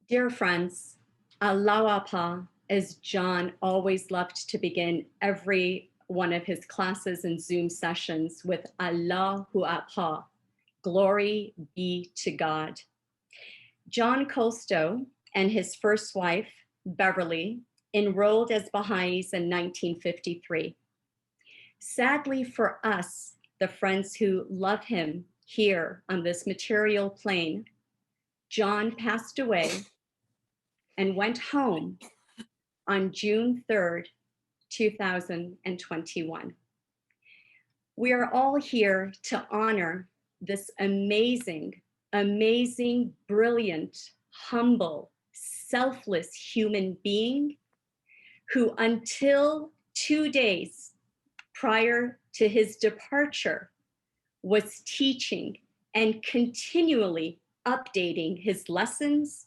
Dear friends, Aloha Pa, as John always loved to begin every one of his classes and Zoom sessions with Aloha Pa, glory be to God. John Kolstoe and his first wife, Beverly, enrolled as Baha'is in 1953. Sadly for us, the friends who love him here on this material plane, John passed away and went home on June 3rd, 2021. We are all here to honor this amazing, brilliant, humble, selfless human being who until 2 days prior to his departure was teaching and continually updating his lessons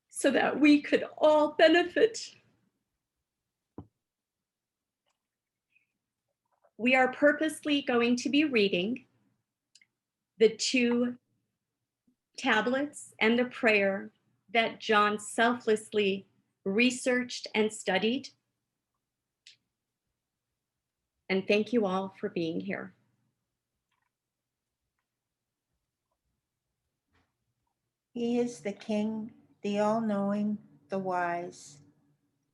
so that we could all benefit. We are purposely going to be reading the 2 tablets and the prayer that John selflessly researched and studied. And thank you all for being here. He is the King, the all-knowing, the wise.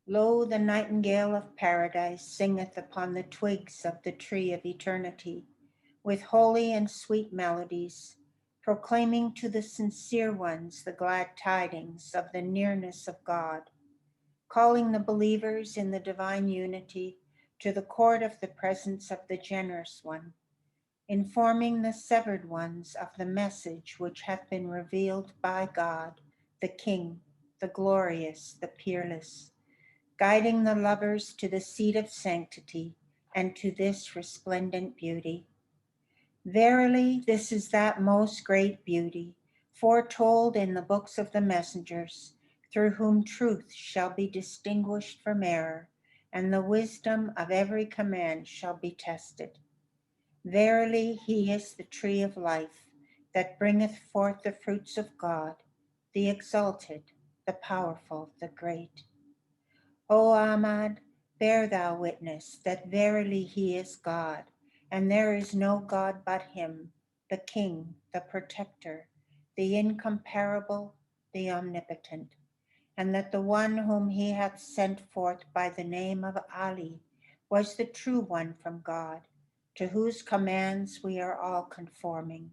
Lo, the nightingale of paradise singeth upon the twigs of the tree of eternity, with holy and sweet melodies, proclaiming to the sincere ones the glad tidings of the nearness of God, calling the believers in the divine unity to the court of the presence of the generous one, informing the severed ones of the message which hath been revealed by God, the King, the glorious, the peerless, guiding the lovers to the seat of sanctity and to this resplendent beauty. Verily, this is that most great beauty, foretold in the books of the messengers, through whom truth shall be distinguished from error, and the wisdom of every command shall be tested. Verily, he is the tree of life, that bringeth forth the fruits of God, the exalted, the powerful, the great. O Ahmad, bear thou witness that verily he is God, and there is no God but him, the King, the Protector, the incomparable, the omnipotent, and that the one whom he hath sent forth by the name of Ali was the true one from God, to whose commands we are all conforming.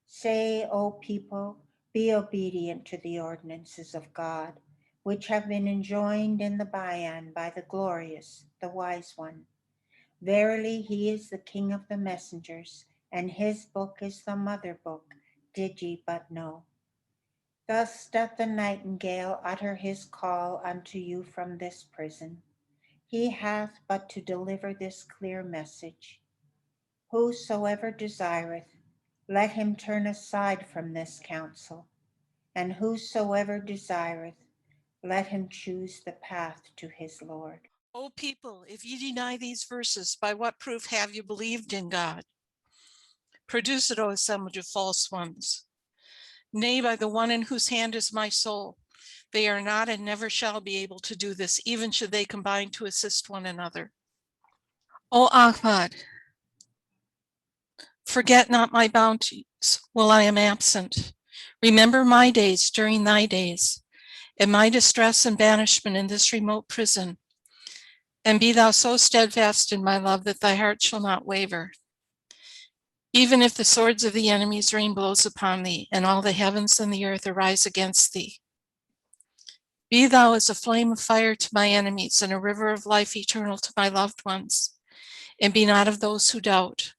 Say, O people, be obedient to the ordinances of God, which have been enjoined in the Bayan by the glorious, the wise one. Verily, he is the King of the messengers, and his book is the mother book, did ye but know. Thus doth the nightingale utter his call unto you from this prison. He hath but to deliver this clear message. Whosoever desireth, let him turn aside from this counsel, and whosoever desireth, let him choose the path to his Lord. O people, if ye deny these verses, by what proof have you believed in God? Produce it, O assemblage of false ones. Nay, by the one in whose hand is my soul, they are not and never shall be able to do this, even should they combine to assist one another. O Ahmad, forget not my bounties while I am absent. Remember my days during thy days, and my distress and banishment in this remote prison. And be thou so steadfast in my love that thy heart shall not waver. Even if the swords of the enemy's rain blows upon thee, and all the heavens and the earth arise against thee. Be thou as a flame of fire to my enemies, and a river of life eternal to my loved ones, and be not of those who doubt.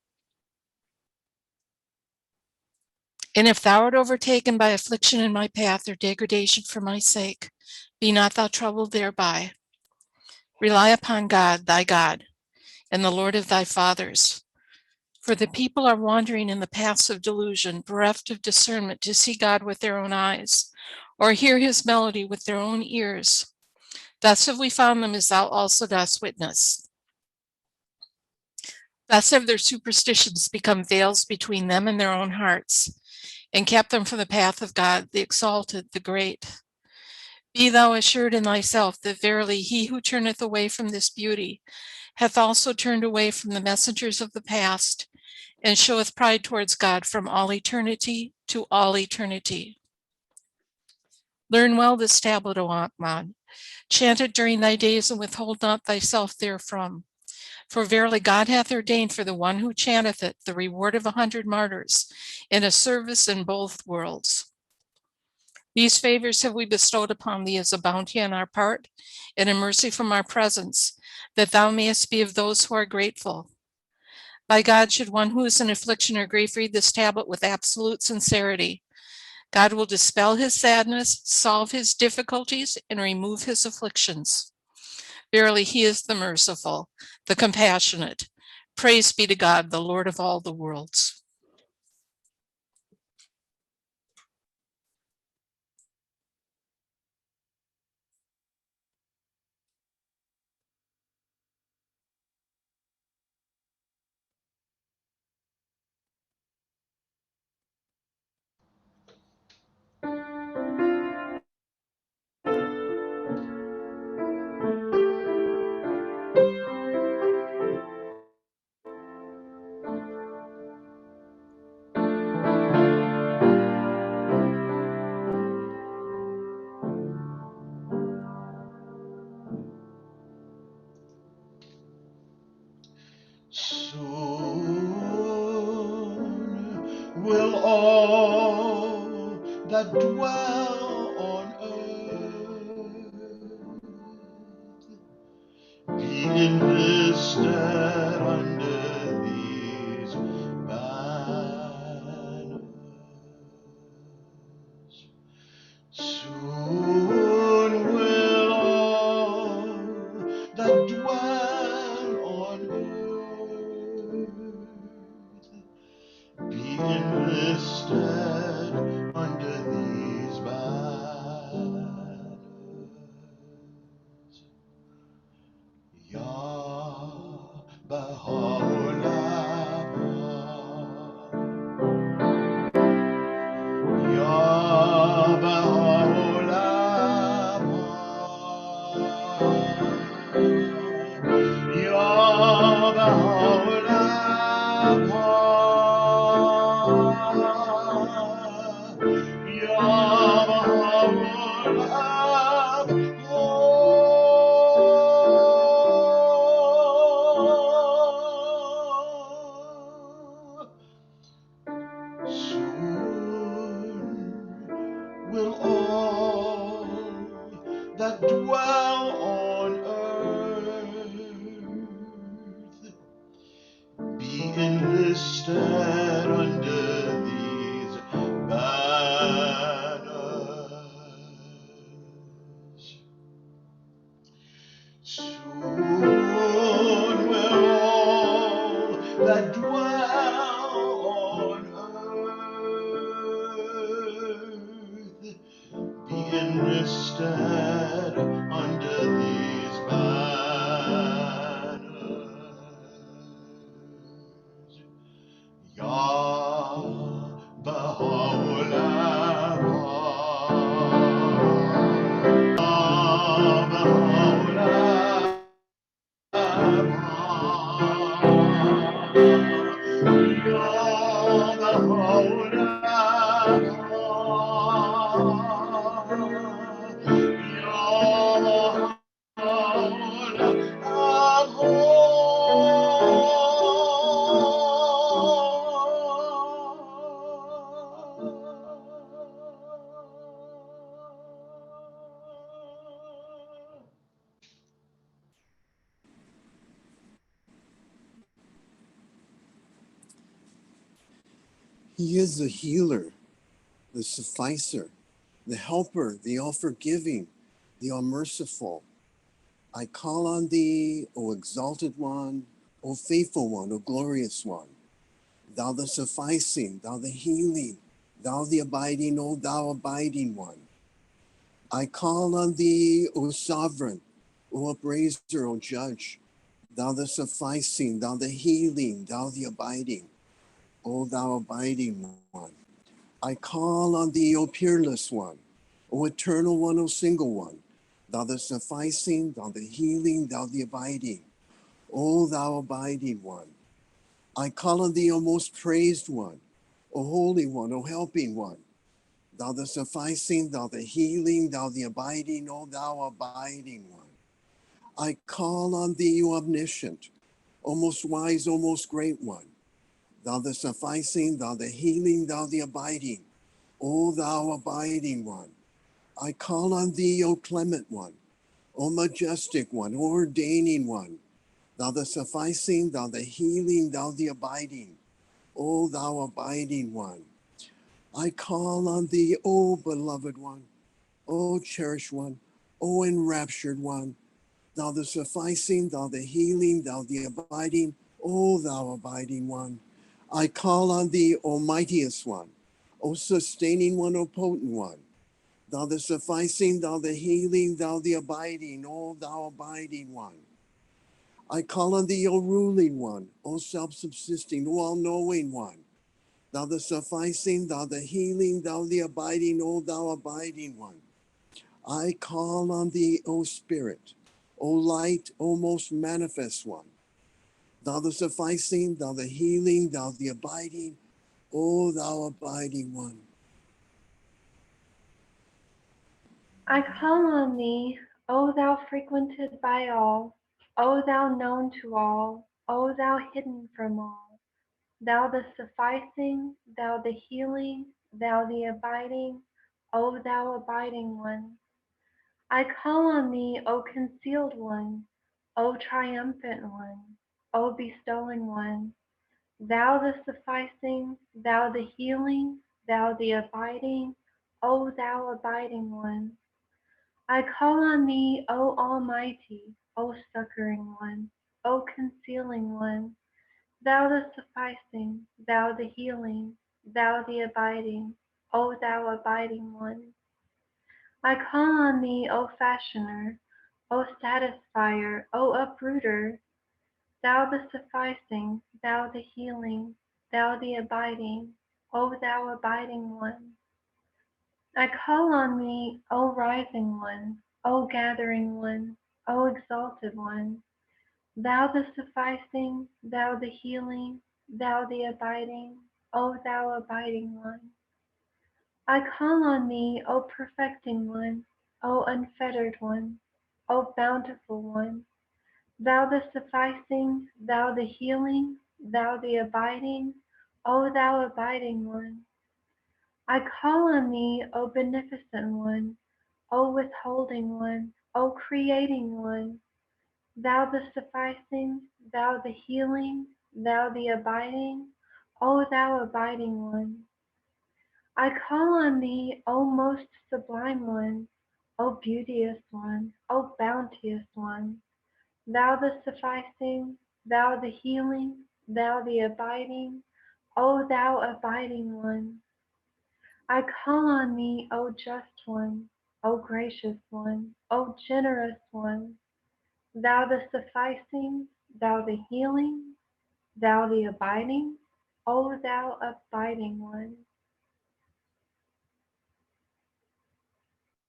And if thou art overtaken by affliction in my path or degradation for my sake, be not thou troubled thereby. Rely upon God, thy God, and the Lord of thy fathers. For the people are wandering in the paths of delusion, bereft of discernment to see God with their own eyes, or hear his melody with their own ears. Thus have we found them, as thou also dost witness. Thus have their superstitions become veils between them and their own hearts, and kept them from the path of God, the exalted, the great. Be thou assured in thyself that verily he who turneth away from this beauty hath also turned away from the messengers of the past, and showeth pride towards God from all eternity to all eternity. Learn well this tablet, O Ahmad. Chant it during thy days, and withhold not thyself therefrom. For verily God hath ordained for the one who chanteth it the reward of 100 martyrs in a service in both worlds. These favors have we bestowed upon thee as a bounty on our part and a mercy from our presence, that thou mayest be of those who are grateful. By God, should one who is in affliction or grief read this tablet with absolute sincerity, God will dispel his sadness, solve his difficulties, and remove his afflictions. Verily, he is the merciful, the compassionate. Praise be to God, the Lord of all the worlds. Soon will all that dwell on earth be enlisted under these banners. Soon will all that dwell on earth be enlisted under these banners. Ya Baha'u'llah, Ya Baha'u'llah, Ya Baha'u'llah, Ya Baha'u'llah. Soon will all that dwell on earth be enlisted under these banners. Soon will all that dwell on earth be enlisted under these banners. Ya Baha'u'llah, Ya Baha'u'llah, He is the healer, the sufficer, the helper, the all-forgiving, the all-merciful. I call on thee, O exalted one, O faithful one, O glorious one, thou the sufficing, thou the healing, thou the abiding, O thou abiding one. I call on thee, O sovereign, O upraiser, O judge, thou the sufficing, thou the healing, thou the abiding, O thou abiding one. I call on thee, O peerless one, O eternal one, O single one, thou the sufficing, thou the healing, thou the abiding, O thou abiding one. I call on thee, O most praised one, O holy one, O helping one, thou the sufficing, thou the healing, thou the abiding, O thou abiding one. I call on thee, O omniscient, O most wise, O most great one, thou the sufficing, thou the healing, thou the abiding, O thou abiding one. I call on thee, O clement one, O majestic one, O ordaining one, thou the sufficing, thou the healing, thou the abiding, O thou abiding one. I call on thee, O beloved one, O cherished one, O enraptured one, thou the sufficing, thou the healing, thou the abiding, O thou abiding one. I call on thee, O mightiest one, O sustaining one, O potent one, thou the sufficing, thou the healing, thou the abiding, O thou abiding one. I call on thee, O ruling one, O self-subsisting, O all-knowing one, thou the sufficing, thou the healing, thou the abiding, O thou abiding one. I call on thee, O Spirit, O light, O most manifest one, thou the sufficing, thou the healing, thou the abiding, O thou abiding one. I call on thee, O thou frequented by all, O thou known to all, O thou hidden from all, thou the sufficing, thou the healing, thou the abiding, O thou abiding one. I call on thee, O concealed one, O triumphant one, O bestowing one, thou the sufficing, thou the healing, thou the abiding, O thou abiding one. I call on thee, O Almighty, O succoring one, O concealing one, thou the sufficing, thou the healing, thou the abiding, O thou abiding one. I call on thee, O fashioner, O satisfier, O uprooter, thou the sufficing, thou the healing, thou the abiding, O thou abiding one. I call on thee, O rising one, O gathering one, O exalted one, thou the sufficing, thou the healing, thou the abiding, O thou abiding one. I call on thee, O perfecting one, O unfettered one, O bountiful one, thou the sufficing, thou the healing, thou the abiding, O thou abiding one. I call on thee, O beneficent one, O withholding one, O creating one, thou the sufficing, thou the healing, thou the abiding, O thou abiding one. I call on thee, O most sublime one, O beauteous one, O bounteous one, thou the sufficing, thou the healing, thou the abiding, O thou abiding one. I call on thee, O just one, O gracious one, O generous one, thou the sufficing, thou the healing, thou the abiding, O thou abiding one.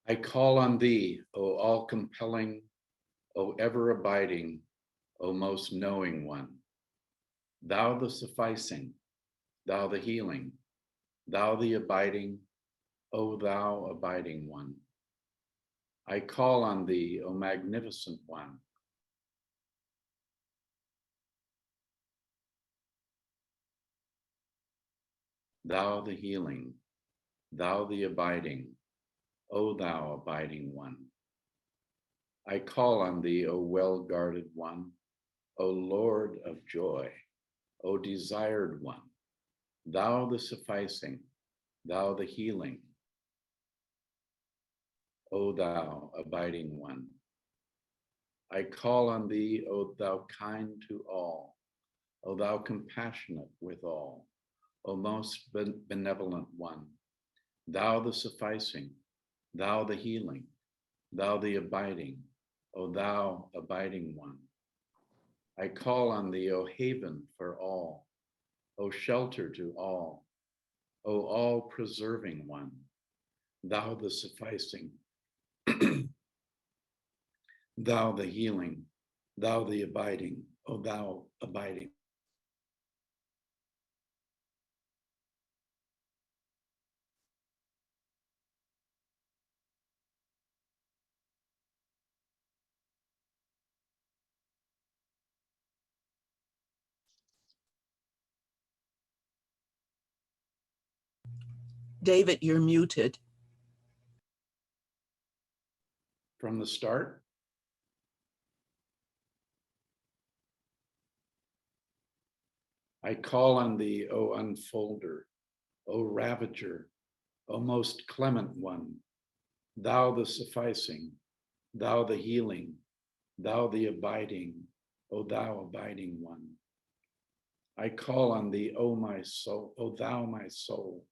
I call on thee, O all-compelling, O ever-abiding, O most knowing one, thou the sufficing, thou the healing, thou the abiding, O thou abiding one. I call on thee, O magnificent one, thou the healing, thou the abiding, O thou abiding one. I call on thee, O well-guarded one, O Lord of joy, O desired one, thou the sufficing, thou the healing, O thou abiding one. I call on thee, O thou kind to all, O thou compassionate with all, O most benevolent one, thou the sufficing, thou the healing, thou the abiding, O thou abiding one. I call on thee, O haven for all, O shelter to all, O all-preserving one, thou the sufficing, thou the healing, thou the abiding, O thou abiding. David, you're muted. From the start, I call on thee, O unfolder, O ravager, O most clement one, thou the sufficing, thou the healing, thou the abiding, O thou abiding one. I call on thee, O my soul, O thou my soul,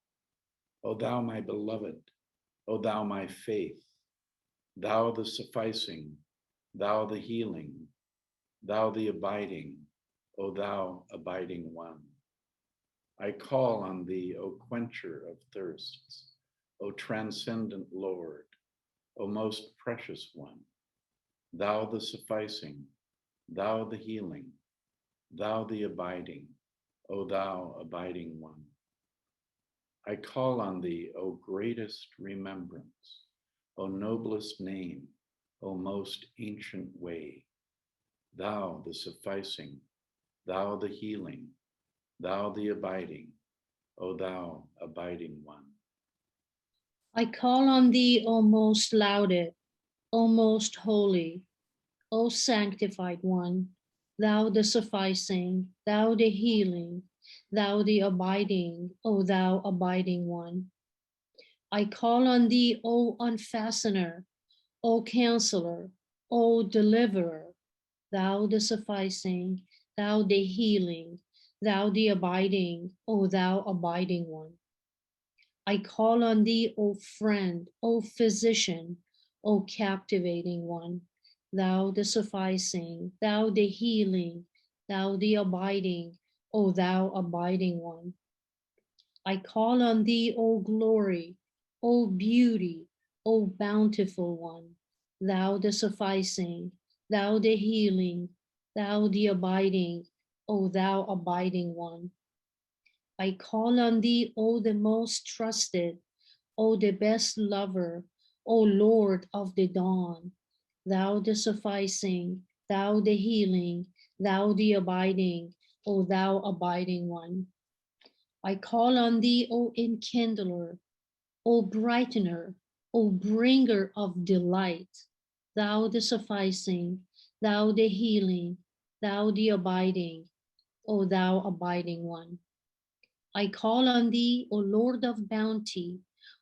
O thou my beloved, O thou my faith, thou the sufficing, thou the healing, thou the abiding, O thou abiding one. I call on thee, O quencher of thirsts, O transcendent Lord, O most precious one, thou the sufficing, thou the healing, thou the abiding, O thou abiding one. I call on thee, O greatest remembrance, O noblest name, O most ancient way, thou the sufficing, thou the healing, thou the abiding, O thou abiding one. I call on thee, O most lauded, O most holy, O sanctified one, thou the sufficing, thou the healing, thou the abiding, O thou abiding one. I call on thee, O unfastener, O counselor, O deliverer, thou the sufficing, thou the healing, thou the abiding, O thou abiding one. I call on thee, O friend, O physician, O captivating one, thou the sufficing, thou the healing, thou the abiding, O thou abiding one. I call on thee, O glory, O beauty, O bountiful one, thou the sufficing, thou the healing, thou the abiding, O thou abiding one. I call on thee, O the most trusted, O the best lover, O Lord of the dawn, thou the sufficing, thou the healing, thou the abiding, O thou abiding one. I call on thee, O enkindler, O brightener, O bringer of delight, thou the sufficing, thou the healing, thou the abiding, O thou abiding one. I call on thee, O Lord of bounty,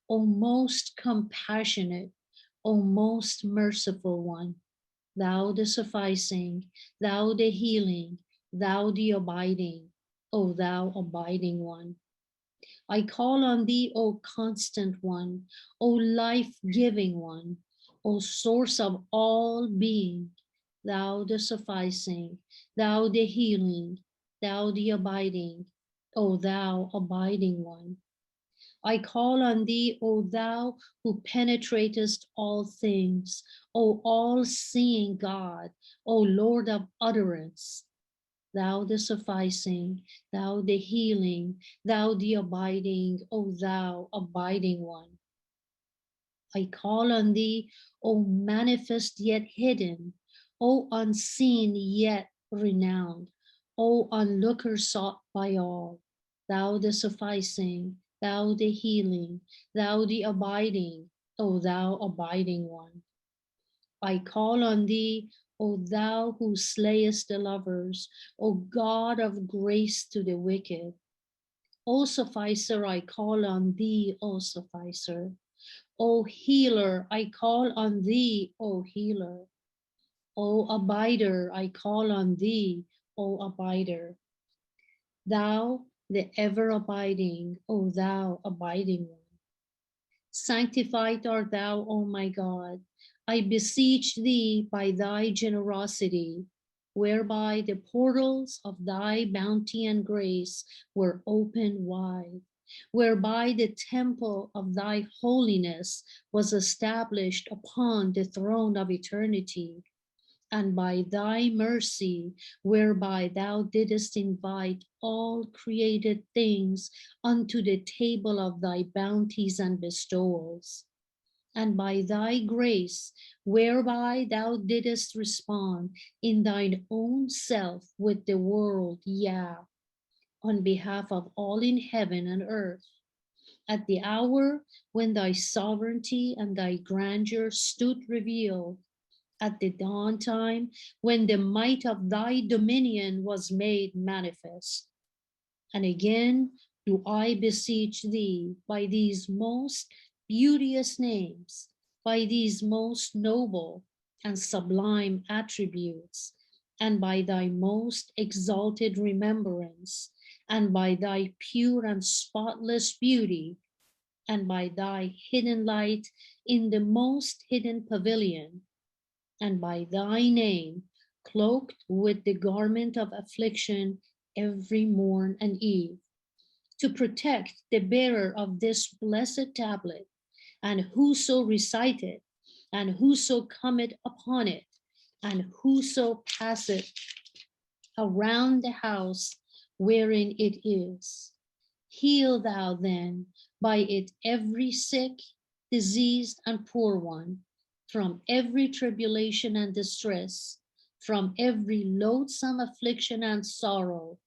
O most compassionate, O most merciful one, thou the sufficing, thou the healing, thou the abiding, O thou abiding one. I call on thee, O constant one, O life-giving one, O source of all being, thou the sufficing, thou the healing, thou the abiding, O thou abiding one. I call on thee, O thou who penetratest all things, O all-seeing God, O Lord of utterance, thou the sufficing, thou the healing, thou the abiding, O thou abiding one. I call on thee, O manifest yet hidden, O unseen yet renowned, O onlooker sought by all, thou the sufficing, thou the healing, thou the abiding, O thou abiding one. I call on thee, O thou who slayest the lovers, O God of grace to the wicked. O sufficer, I call on thee, O sufficer. O healer, I call on thee, O healer. O abider, I call on thee, O abider. Thou, the ever abiding, O thou abiding one. Sanctified art thou, O my God. I beseech thee by thy generosity, whereby the portals of thy bounty and grace were opened wide, whereby the temple of thy holiness was established upon the throne of eternity, and by thy mercy, whereby thou didst invite all created things unto the table of thy bounties and bestowals, and by thy grace, whereby thou didst respond in thine own self with the world, yeah, on behalf of all in heaven and earth, at the hour when thy sovereignty and thy grandeur stood revealed, at the dawn time when the might of thy dominion was made manifest. And again do I beseech thee by these most beauteous names, by these most noble and sublime attributes, and by thy most exalted remembrance, and by thy pure and spotless beauty, and by thy hidden light in the most hidden pavilion, and by thy name, cloaked with the garment of affliction every morn and eve, to protect the bearer of this blessed tablet, and whoso recite it, and whoso cometh upon it, and whoso passeth around the house wherein it is. Heal thou then by it every sick, diseased, and poor one, from every tribulation and distress, from every loathsome affliction and sorrow,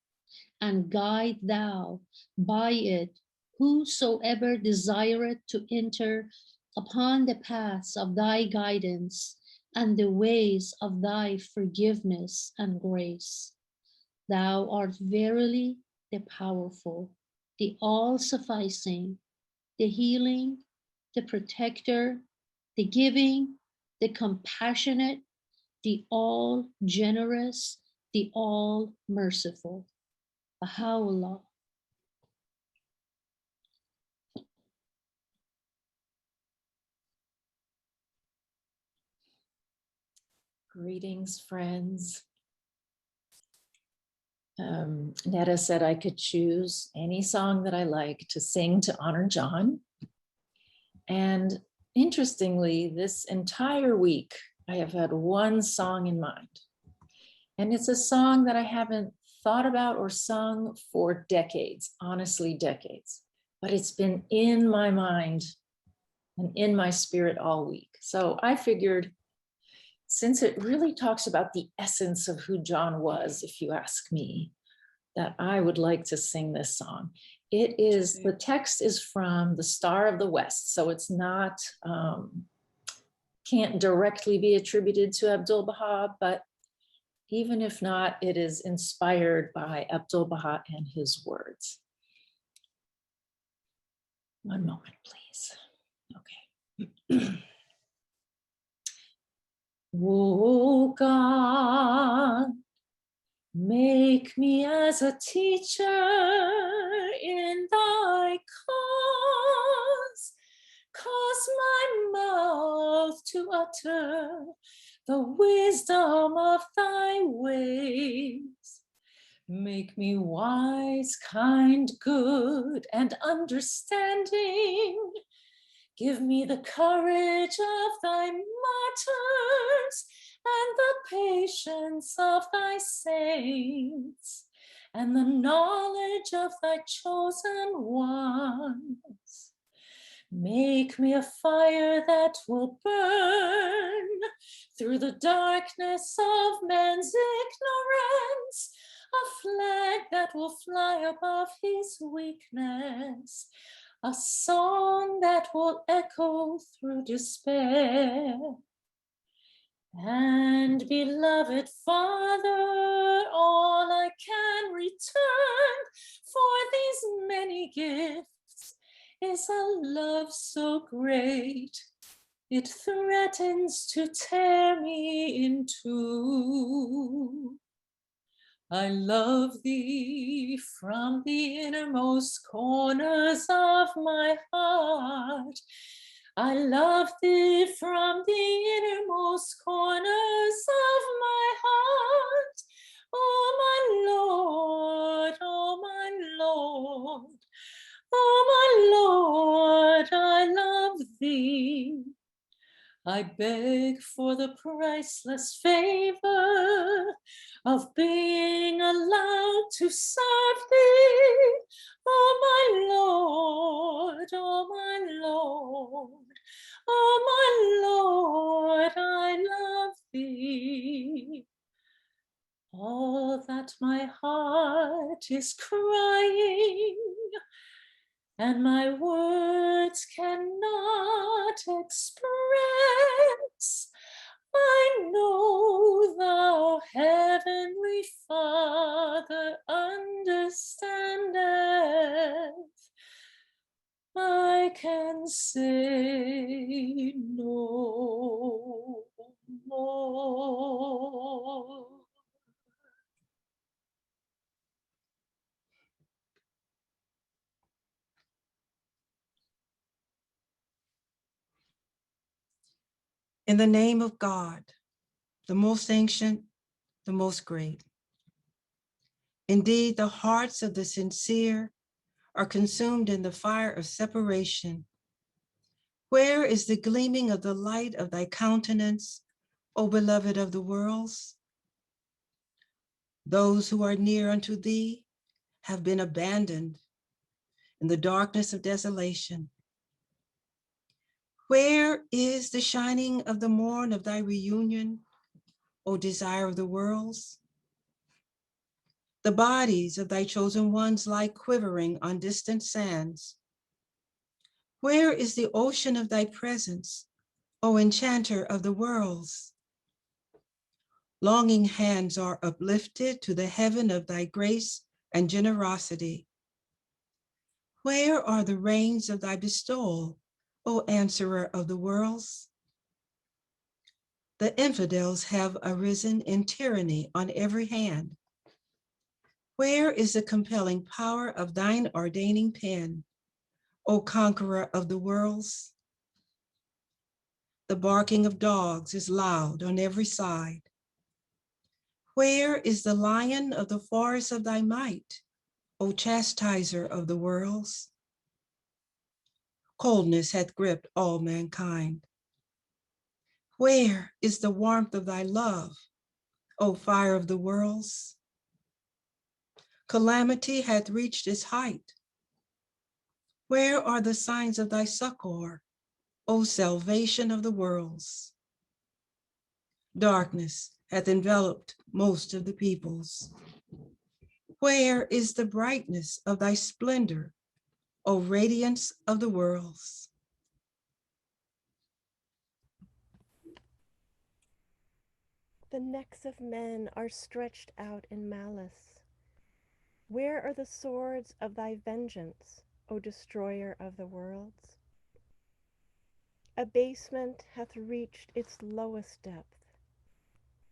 and guide thou by it whosoever desireth to enter upon the paths of thy guidance and the ways of thy forgiveness and grace. Thou art verily the powerful, the all-sufficing, the healing, the protector, the giving, the compassionate, the all-generous, the all-merciful. Baha'u'llah. Greetings, friends. Netta said I could choose any song that I like to sing to honor John. And interestingly, this entire week, I have had one song in mind. And it's a song that I haven't thought about or sung for decades, honestly, decades. But it's been in my mind and in my spirit all week. So I figured, since it really talks about the essence of who John was, if you ask me, that I would like to sing this song. It is, the text is from the Star of the West, so it's not, can't directly be attributed to Abdu'l-Baha, but even if not, it is inspired by Abdu'l-Baha and his words. One moment, please. Okay. Oh God, make me as a teacher in thy cause my mouth to utter the wisdom of thy ways. Make me wise, kind, good, and understanding. Give me the courage of thy martyrs and the patience of thy saints and the knowledge of thy chosen ones. Make me a fire that will burn through the darkness of man's ignorance, a flag that will fly above his weakness, a song that will echo through despair. And beloved Father, all I can return for these many gifts is a love so great, it threatens to tear me in two. I love thee from the innermost corners of my heart. I love thee from the innermost corners of my heart. I beg for the priceless favor of being allowed to serve thee, oh my Lord, oh my Lord, oh my Lord, I love thee. All that my heart is crying, and my words cannot express, I know thou, Heavenly Father, understandest. I can say no more. In the name of God, the most ancient, the most great. Indeed, the hearts of the sincere are consumed in the fire of separation. Where is the gleaming of the light of thy countenance, O beloved of the worlds? Those who are near unto thee have been abandoned in the darkness of desolation. Where is the shining of the morn of thy reunion, O desire of the worlds? The bodies of thy chosen ones lie quivering on distant sands. Where is the ocean of thy presence, O enchanter of the worlds? Longing hands are uplifted to the heaven of thy grace and generosity. Where are the rains of thy bestowal, O answerer of the worlds? The infidels have arisen in tyranny on every hand. Where is the compelling power of thine ordaining pen, O conqueror of the worlds? The barking of dogs is loud on every side. Where is the lion of the forest of thy might, O chastiser of the worlds? Coldness hath gripped all mankind. Where is the warmth of thy love, O fire of the worlds? Calamity hath reached its height. Where are the signs of thy succor, O salvation of the worlds? Darkness hath enveloped most of the peoples. Where is the brightness of thy splendor, O radiance of the worlds? The necks of men are stretched out in malice. Where are the swords of thy vengeance, O destroyer of the worlds? Abasement hath reached its lowest depth.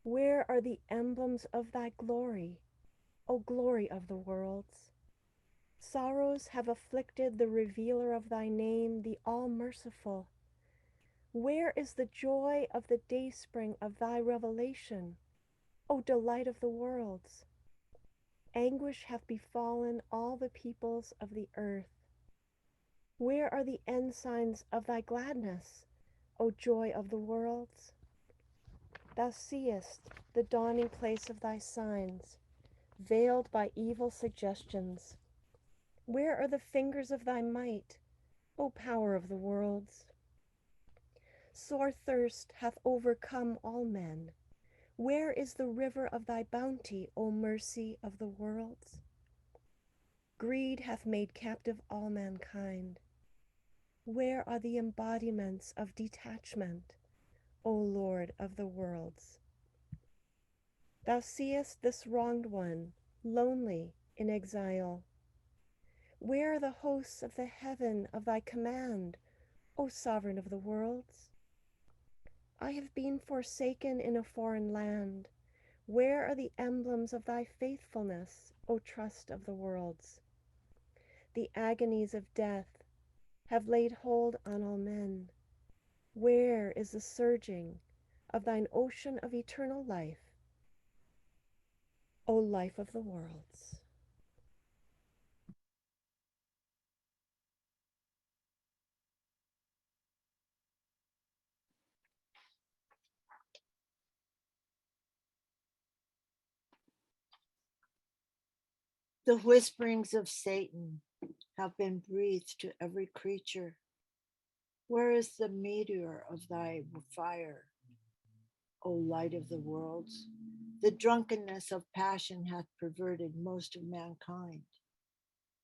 Where are the emblems of thy glory, O glory of the worlds? Sorrows have afflicted the revealer of thy name, the all-merciful. Where is the joy of the dayspring of thy revelation, O delight of the worlds? Anguish hath befallen all the peoples of the earth. Where are the ensigns of thy gladness, O joy of the worlds? Thou seest the dawning place of thy signs, veiled by evil suggestions. Where are the fingers of thy might, O power of the worlds? Sore thirst hath overcome all men. Where is the river of thy bounty, O mercy of the worlds? Greed hath made captive all mankind. Where are the embodiments of detachment, O Lord of the worlds? Thou seest this wronged one, lonely in exile. Where are the hosts of the heaven of thy command, O sovereign of the worlds? I have been forsaken in a foreign land. Where are the emblems of thy faithfulness, O trust of the worlds? The agonies of death have laid hold on all men. Where is the surging of thine ocean of eternal life, O life of the worlds? The whisperings of Satan have been breathed to every creature. Where is the meteor of thy fire, O light of the worlds? The drunkenness of passion hath perverted most of mankind.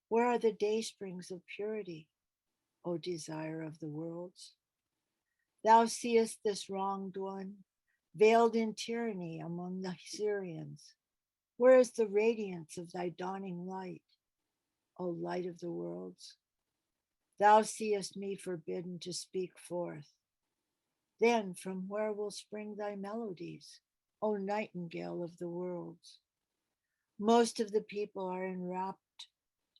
Where are the day springs of purity, O desire of the worlds? Thou seest this wronged one, veiled in tyranny among the Syrians. Where is the radiance of thy dawning light, O light of the worlds? Thou seest me forbidden to speak forth. Then from where will spring thy melodies, O nightingale of the worlds? Most of the people are enwrapped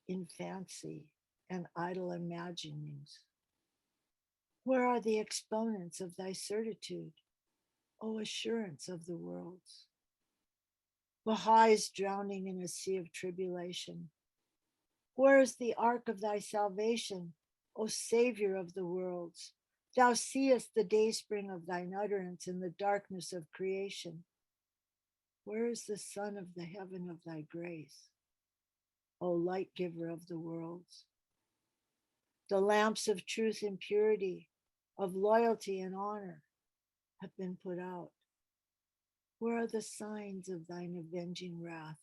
in fancy and idle imaginings. Where are the exponents of thy certitude, O assurance of the worlds? Baha'i is drowning in a sea of tribulation. Where is the ark of thy salvation, O Savior of the worlds? Thou seest the dayspring of thine utterance in the darkness of creation. Where is the sun of the heaven of thy grace, O light giver of the worlds? The lamps of truth and purity, of loyalty and honor have been put out. Where are the signs of thine avenging wrath,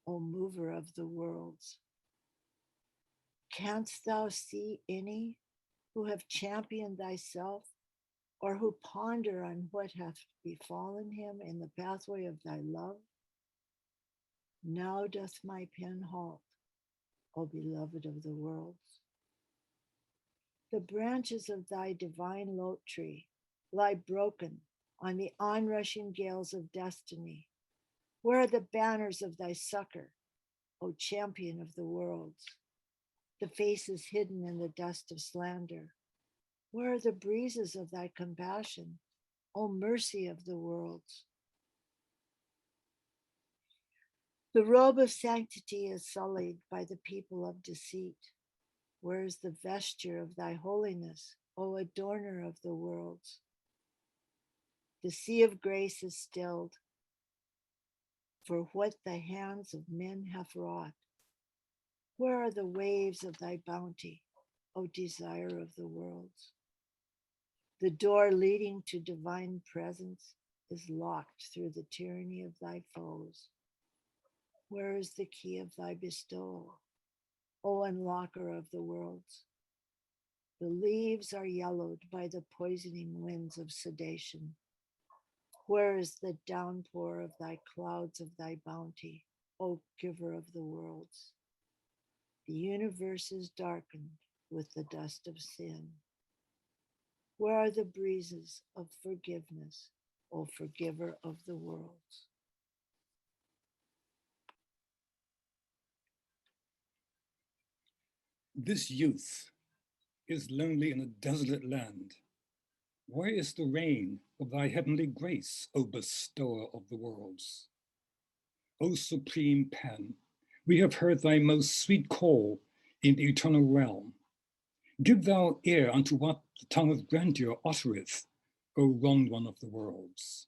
O mover of the worlds? Canst thou see any who have championed thyself, or who ponder on what hath befallen him in the pathway of thy love? Now doth my pen halt, O beloved of the worlds. The branches of thy divine lote tree lie broken on the onrushing gales of destiny. Where are the banners of thy succor, O champion of the worlds? The faces hidden in the dust of slander. Where are the breezes of thy compassion, O mercy of the worlds? The robe of sanctity is sullied by the people of deceit. Where is the vesture of thy holiness, O adorner of the worlds? The sea of grace is stilled, for what the hands of men have wrought. Where are the waves of thy bounty, O desire of the worlds? The door leading to divine presence is locked through the tyranny of thy foes. Where is the key of thy bestowal, O unlocker of the worlds? The leaves are yellowed by the poisoning winds of sedation. Where is the downpour of thy clouds of thy bounty, O giver of the worlds? The universe is darkened with the dust of sin. Where are the breezes of forgiveness, O forgiver of the worlds? This youth is lonely in a desolate land. Where is the rain of thy heavenly grace, O bestower of the worlds? O supreme pen, we have heard thy most sweet call in the eternal realm. Give thou ear unto what the tongue of grandeur uttereth, O wronged one of the worlds.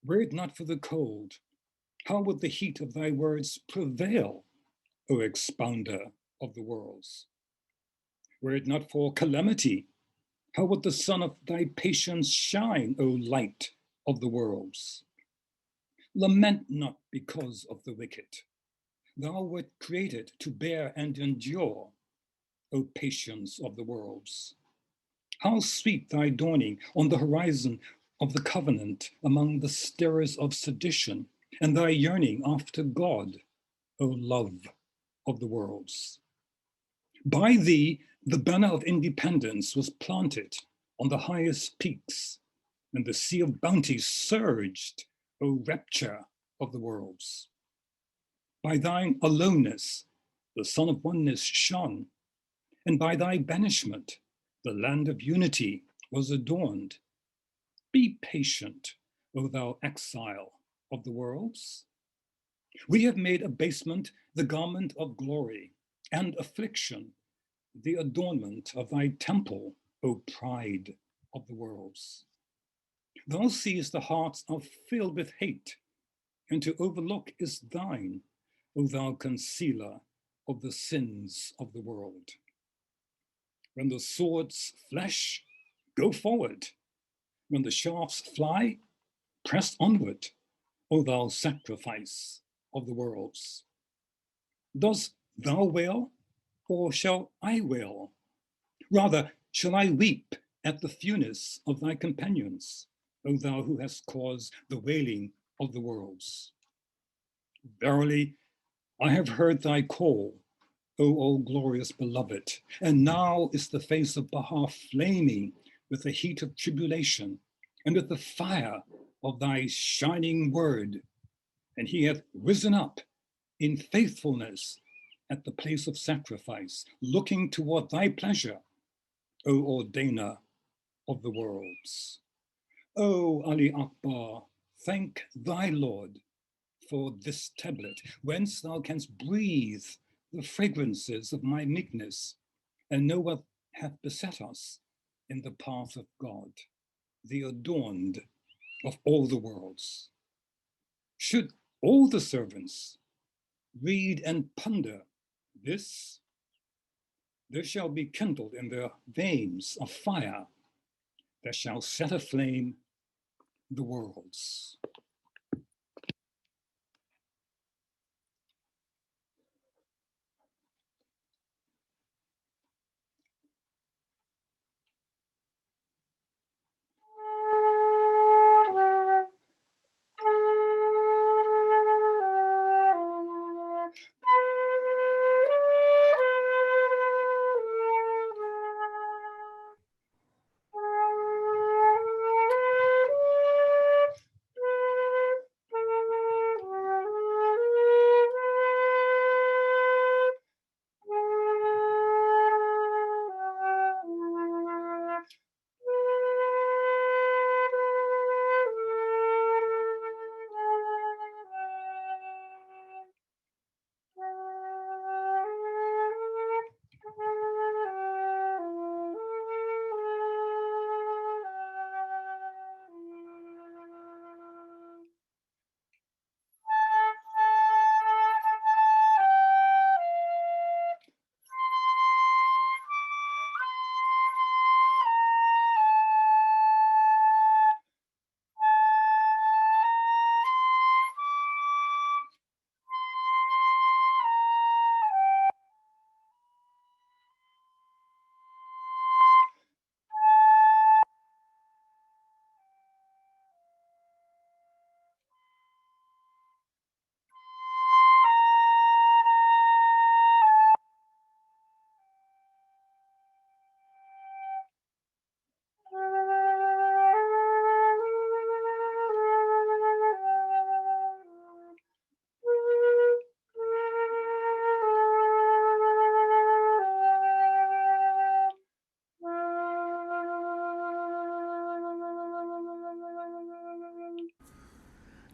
Were it not for the cold, how would the heat of thy words prevail, O expounder of the worlds? Were it not for calamity, how would the sun of thy patience shine, O light of the worlds? Lament not because of the wicked. Thou wert created to bear and endure, O patience of the worlds. How sweet thy dawning on the horizon of the covenant among the stirrers of sedition, and thy yearning after God, O love of the worlds. By thee, the banner of independence was planted on the highest peaks, and the sea of bounty surged, O rapture of the worlds. By thine aloneness, the sun of oneness shone, and by thy banishment, the land of unity was adorned. Be patient, O thou exile of the worlds. We have made abasement the garment of glory, and affliction the adornment of thy temple, O pride of the worlds. Thou seest the hearts are filled with hate, and to overlook is thine, O thou concealer of the sins of the world. When the swords flash, go forward. When the shafts fly, press onward, O thou sacrifice of the worlds. Dost thou wail, or shall I wail? Rather, shall I weep at the fewness of thy companions, O thou who hast caused the wailing of the worlds? Verily, I have heard thy call, O glorious beloved, and now is the face of Baha flaming with the heat of tribulation and with the fire of thy shining word. And he hath risen up in faithfulness at the place of sacrifice, looking toward thy pleasure, O ordainer of the worlds. O Ali Akbar, thank thy Lord for this tablet, whence thou canst breathe the fragrances of my meekness and know what hath beset us in the path of God, the adorned of all the worlds. Should all the servants read and ponder this, there shall be kindled in their veins a fire that shall set aflame the worlds.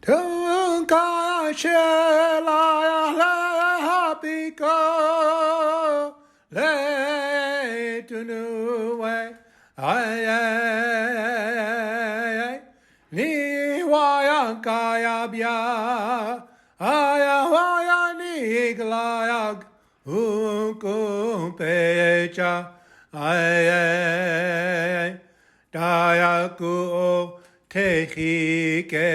Tunka shela le hapiko le tunuwe ay ni wayanka ya bia aya waya ni glayag pecha ay dayaku tehi ke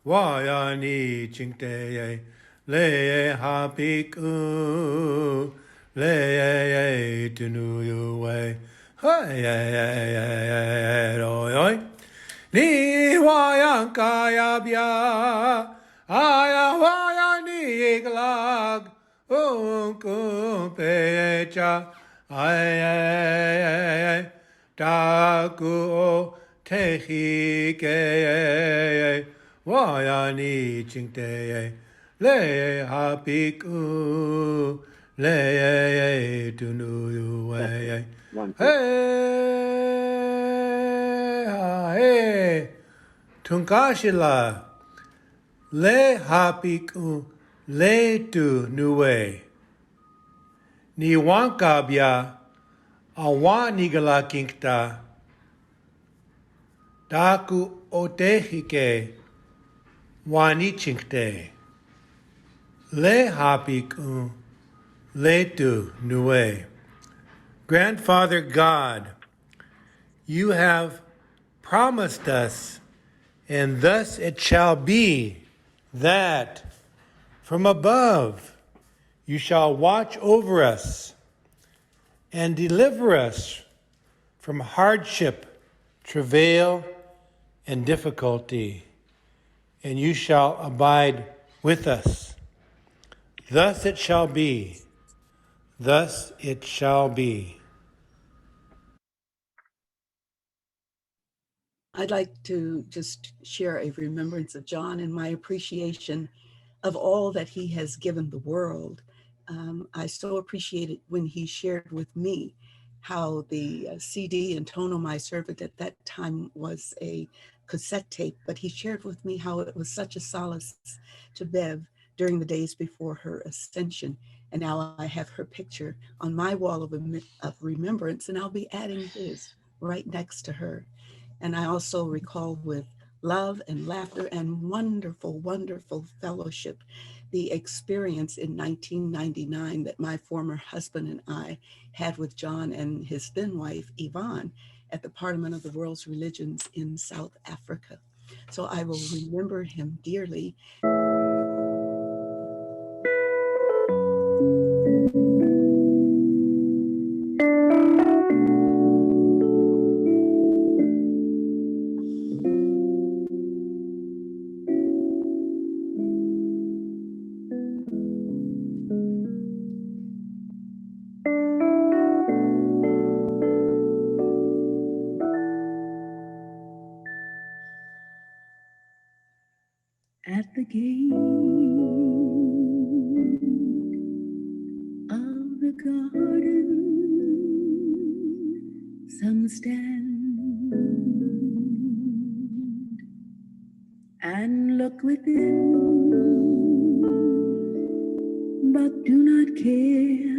wayani chingte le hapiku le tunu yuwe oi ni wayanka ya bia aya wayani glag pecha ay daku tehi ke wayani chingte le hapiku le tunu yuwe hey tunkashila le hapiku le tu nuwe ni wankabya awanigala kinkta daku otehike wani chinkte Le hapik le tu nue. Grandfather God, you have promised us, and thus it shall be, that from above you shall watch over us and deliver us from hardship, travail, and difficulty, and you shall abide with us. Thus it shall be. Thus it shall be. I'd like to just share a remembrance of John and my appreciation of all that he has given the world. I so appreciated when he shared with me how the CD and Tono, my servant at that time, was a cassette tape, but he shared with me how it was such a solace to Bev during the days before her ascension. And now I have her picture on my wall of remembrance, and I'll be adding his right next to her. And I also recall with love and laughter and wonderful, wonderful fellowship, the experience in 1999 that my former husband and I had with John and his then wife, Yvonne, at the Parliament of the World's Religions in South Africa. So I will remember him dearly. At the gate of the garden, some stand and look within, but do not care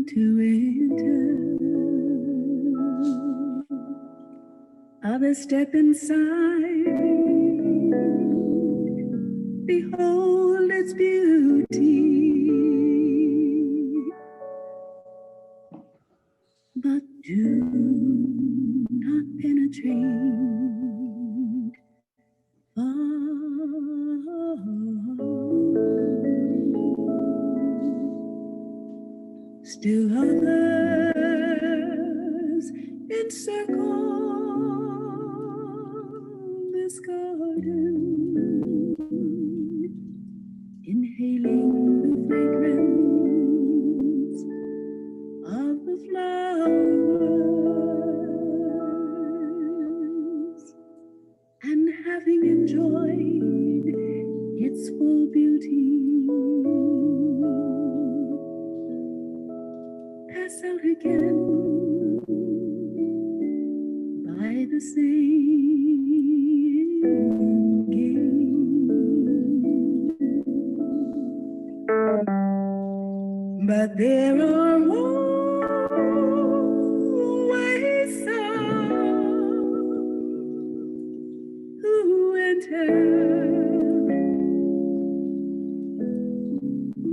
to enter. Others step inside, behold its beauty, but do not penetrate far. Still others encircle this garden, inhaling the fragrance of the flowers, and having enjoyed its full beauty, pass out again by the same gate. But there are always some who enter,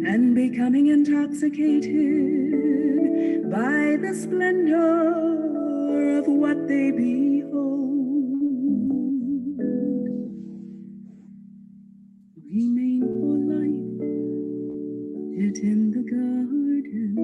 and becoming intoxicated by the splendor of what they behold, remain for life to tend the garden